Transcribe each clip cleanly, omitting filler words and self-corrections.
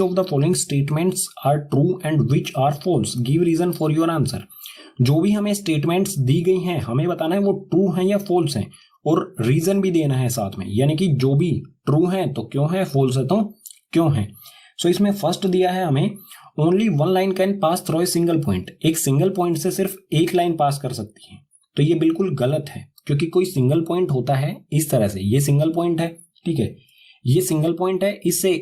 Which of the following statements are true and which are false, give reason for your answer. जो भी हमें statements दी गई हैं हमें बताना है वो ट्रू हैं या फॉल्स हैं, और रीजन भी देना है साथ में, यानी कि जो भी ट्रू है तो क्यों है, फॉल्स है तो क्यों है। सो इसमें फर्स्ट दिया है हमें only one line can pass through a single point, एक सिंगल पॉइंट से सिर्फ एक लाइन पास कर सकती है। तो ये बिल्कुल गलत है, क्योंकि कोई सिंगल पॉइंट होता है इस तरह से, ये सिंगल पॉइंट है, ठीक है, ये सिंगल पॉइंट है, इससे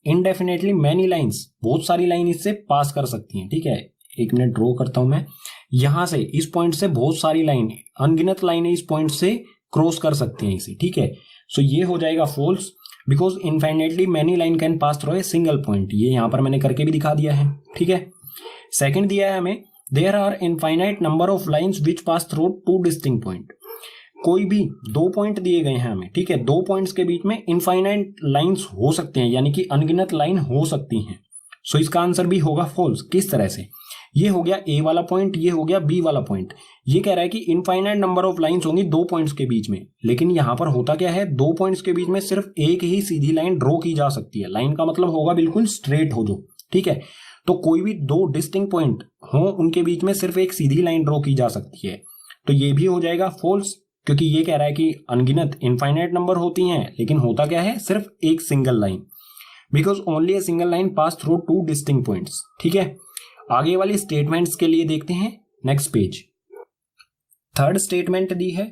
इनडेफिनेटली मैनी लाइंस, बहुत सारी लाइन इससे पास कर सकती हैं, ठीक है। एक मिनट ड्रॉ करता हूं मैं, यहां से इस पॉइंट से बहुत सारी लाइन, अनगिनत लाइनें इस पॉइंट से क्रॉस कर सकती हैं इसे, ठीक है। सो ये हो जाएगा false, because infinitely many line can pass through a single point, ये यहां पर मैंने करके भी दिखा दिया है, ठीक है। सेकंड दिया है हमें there are infinite number of lines which pass through two distinct point, कोई भी दो पॉइंट दिए गए हैं हमें, ठीक है, दो पॉइंट्स के बीच में इनफाइनाइट लाइंस हो सकते हैं, यानी कि अनगिनत लाइन हो सकती हैं। सो इसका आंसर भी होगा फॉल्स। किस तरह से, ये हो गया ए वाला पॉइंट, ये हो गया बी वाला पॉइंट, ये कह रहा है कि इनफाइनाइट नंबर ऑफ लाइंस होंगी दो पॉइंट्स के बीच में, लेकिन यहां पर होता क्या है, दो पॉइंट्स के बीच में सिर्फ एक ही सीधी लाइन ड्रॉ की जा सकती है। लाइन का मतलब होगा बिल्कुल स्ट्रेट हो जो, ठीक है। तो कोई भी दो डिस्टिंक्ट पॉइंट हो उनके बीच में सिर्फ एक सीधी लाइन ड्रॉ की जा सकती है, तो ये भी हो जाएगा फॉल्स, क्योंकि ये कह रहा है कि अनगिनत इनफाइनाइट नंबर होती हैं, लेकिन होता क्या है, सिर्फ एक single line, because only a single line pass through two distinct points, ठीक है। आगे वाली स्टेटमेंट्स के लिए देखते हैं नेक्स्ट पेज। थर्ड स्टेटमेंट दी है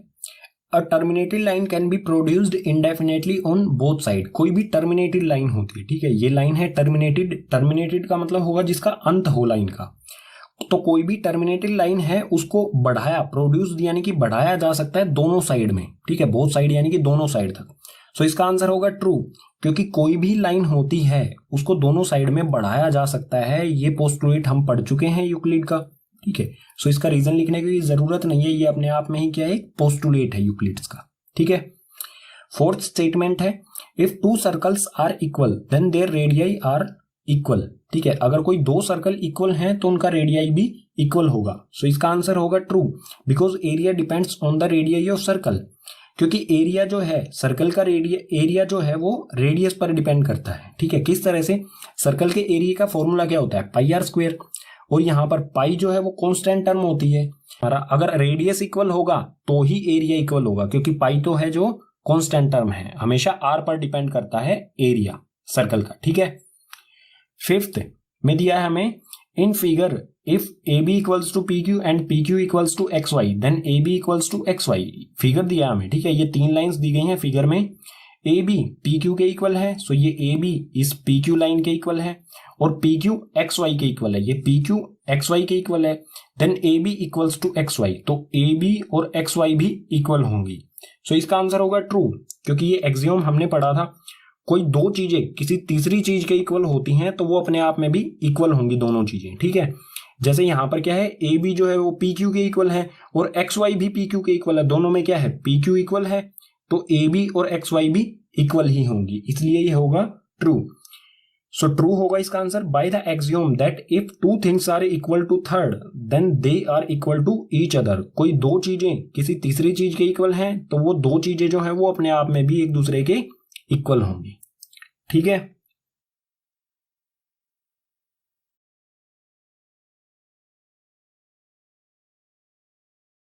a terminated line can be produced indefinitely on both side, कोई भी टर्मिनेटेड लाइन होती है, ठीक है, ये लाइन है टर्मिनेटेड, टर्मिनेटेड का मतलब होगा जिसका अंत हो लाइन का, तो कोई भी टर्मिनेटेड लाइन है उसको बढ़ाया, प्रोड्यूस्ड यानी कि बढ़ाया जा सकता है दोनों साइड में, ठीक है, बोथ साइड यानी कि दोनों साइड तक। सो इसका आंसर होगा ट्रू, क्योंकि कोई भी लाइन होती है उसको दोनों साइड में बढ़ाया जा सकता है, ये पोस्टुलेट हम पढ़ चुके हैं यूक्लिड का, ठीक है। सो इसका रीजन लिखने की जरूरत नहीं है, ये अपने आप में ही क्या है, पोस्टुलेट है यूक्लिड्स का, ठीक है। फोर्थ स्टेटमेंट है if two circles are equal then their radii are equal, ठीक है, अगर कोई दो सर्कल इक्वल हैं तो उनका रेडियाई भी इक्वल होगा। सो इसका आंसर होगा true, because area depends on the radii of circle, क्योंकि एरिया जो है सर्कल का एरिया जो है वो रेडियस पर डिपेंड करता है, ठीक है। किस तरह से, सर्कल के एरिया का फॉर्मूला क्या होता है, पाई आर स्क्वायर, और यहाँ पर पाई जो है वो कांस्टेंट टर्म होती है हमारा, अगर रेडियस इक्वल होगा तो ही एरिया इक्वल होगा, क्योंकि पाई तो है जो कांस्टेंट टर्म है, हमेशा आर पर डिपेंड करता है एरिया सर्कल का, ठीक है। फिफ्थ में दिया है हमें in figure if A B equals to P Q and P Q equals to X Y then A B equals to X Y, figure दिया हमें, ठीक है, ये तीन लाइंस दी गई हैं फिगर में, ए बी पी क्यू के इक्वल है, सो ये ए बी इस पी क्यू लाइन के इक्वल है, और पी क्यू एक्स वाई के इक्वल है, ये पी क्यू एक्स वाई के इक्वल है, then A B equals to X Y, तो ए बी और एक्स वाई भी इक्वल होंगी। सो इसका आंसर होगा ट्रू, क्योंकि ये एक्सियोम हमने पढ़ा था, कोई दो चीजें किसी तीसरी चीज के इक्वल होती हैं तो वो अपने आप में भी इक्वल होंगी दोनों चीजें, ठीक है। जैसे यहां पर क्या है, ए बी जो है वो पी क्यू के इक्वल है और एक्स वाई भी पी क्यू के इक्वल है, दोनों में क्या है, पी क्यू इक्वल है, तो ए बी और एक्स वाई भी इक्वल ही होंगी, इसलिए ये होगा ट्रू। सो ट्रू होगा इसका answer by the axiom that if two things are equal to third then they are equal to each other, कोई दो चीजें किसी तीसरी चीज के इक्वल हैं तो वो दो चीजें जो है वो अपने आप में भी एक दूसरे के इक्वल होंगी, ठीक है।